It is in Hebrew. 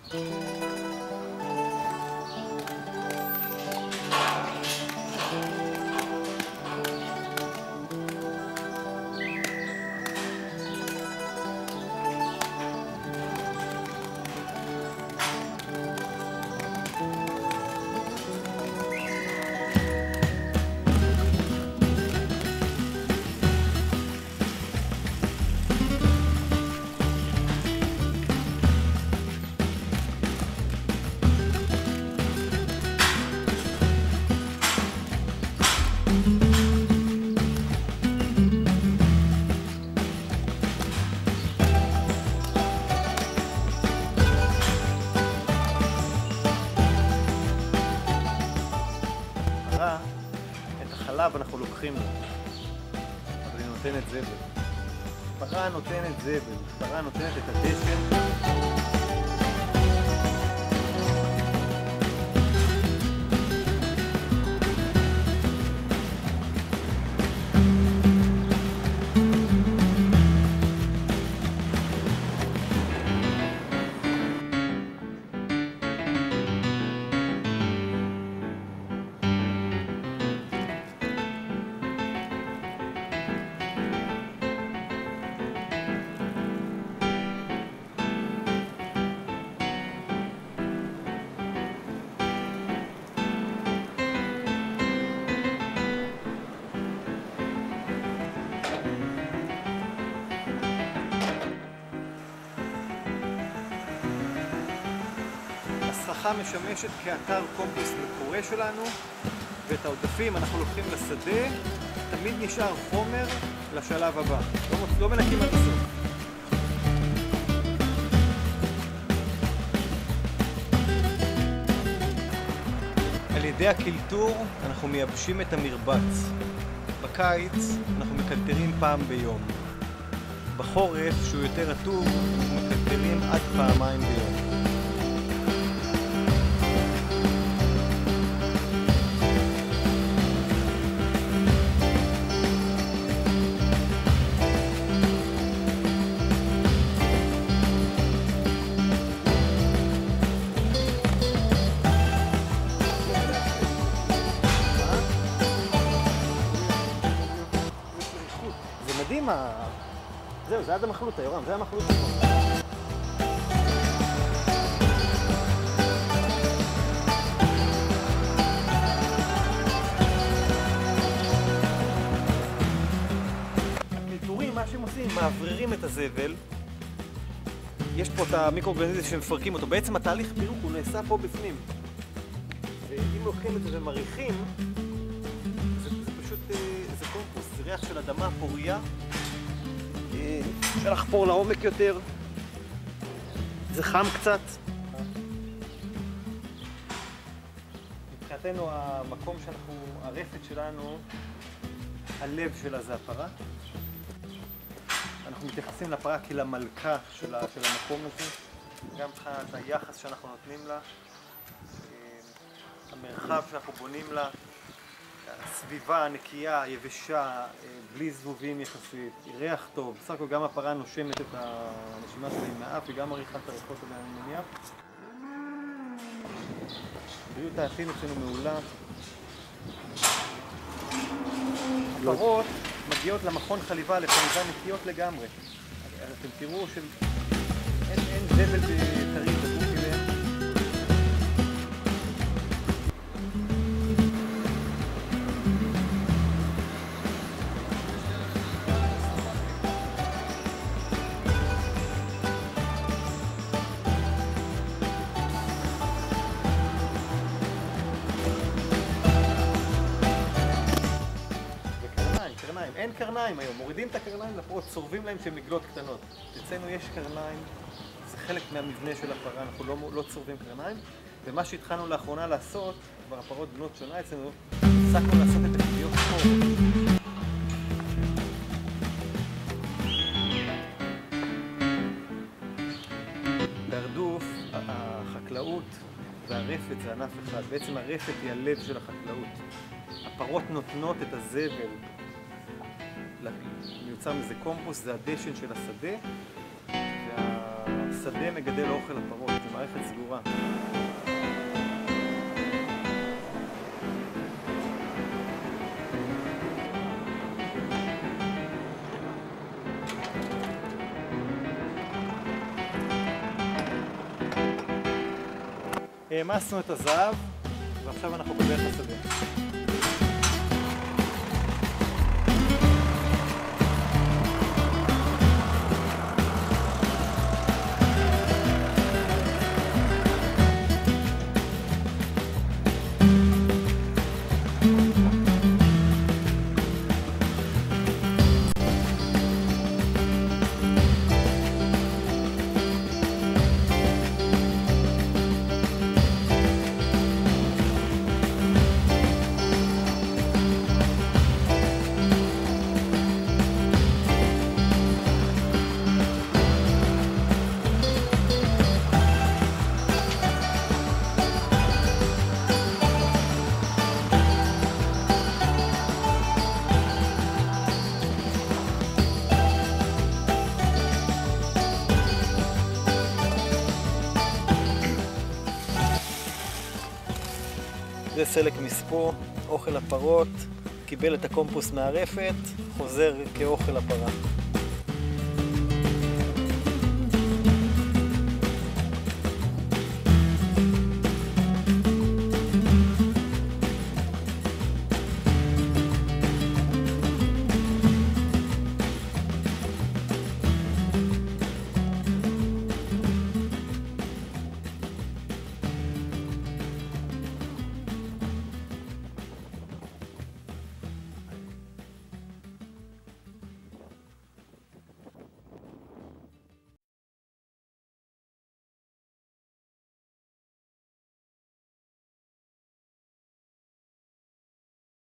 את החלב אנחנו לוקחים לו, אבל היא נותנת זבל. פרה נותנת זבל, פרה נותנת את הדשן. הסככה משמשת כאתר קומפוסט מקורה שלנו, ואת העודפים אנחנו לוקחים לשדה. תמיד נשאר חומר לשלב הבא, לא מנקים עד הסוף. על ידי הקלטור אנחנו מייבשים את המרבץ. בקיץ אנחנו מקלטרים פעם ביום. בחורף, שהוא יותר רטוב, אנחנו מקלטרים עד פעמיים ביום. מדהים, זהו, זה עד המחלוטה, יורם, זה המחלוטה. הקלטורים, מה שהם עושים, מאווררים את הזבל. יש פה את המיקרואורגניזם שמפרקים אותו. בעצם התהליך פירוק הוא נעשה פה בפנים. ואם לוקחים את זה ומריחים, זה פשוט, זה קומפוסט, זה ריח של אדמה פוריה. אפשר לחפור לעומק יותר, זה חם קצת. מבחינתנו המקום שאנחנו, הרפת שלנו, הלב שלה זה הפרה. אנחנו מתייחסים לפרה כלמלכה של המקום הזה, גם מבחינת היחס שאנחנו נותנים לה, המרחב שאנחנו בונים לה, הסביבה הנקייה, יבשה, בלי זבובים יחסית, ריח טוב. בסך הכל גם הפרה נושמת את הנשימה שלה עם האף וגם עריכת הריחות עליה אני מניח. בריאות העצים אצלנו מעולה. הפרות מגיעות למכון חליבה לחליבה נקיות לגמרי. אתם תראו שאין זבל טרי בגוף אליהם. אין קרניים היום, מורידים את הקרניים לפרות, צורבים להם שהן מגלות קטנות. אצלנו יש קרניים, זה חלק מהמבנה של הפרה, אנחנו לא צורבים קרניים. ומה שהתחלנו לאחרונה לעשות, כבר הפרות בנות שונה אצלנו, הפסקנו לעשות את הקביעות פה. בהרדוף, החקלאות והרפת זה ענף אחד. בעצם הרפת היא הלב של החקלאות. הפרות נותנות את הזבל. מיוצר מזה קומפוסט, זה הדשן של השדה, השדה מגדל אוכל לפרות, זו מערכת סגורה. העמסנו את הזהב, ועכשיו אנחנו בדרך לשדה. זה סלק מספוא, אוכל הפרות, קיבל את הקומפוסט מהרפת, חוזר כאוכל הפרה.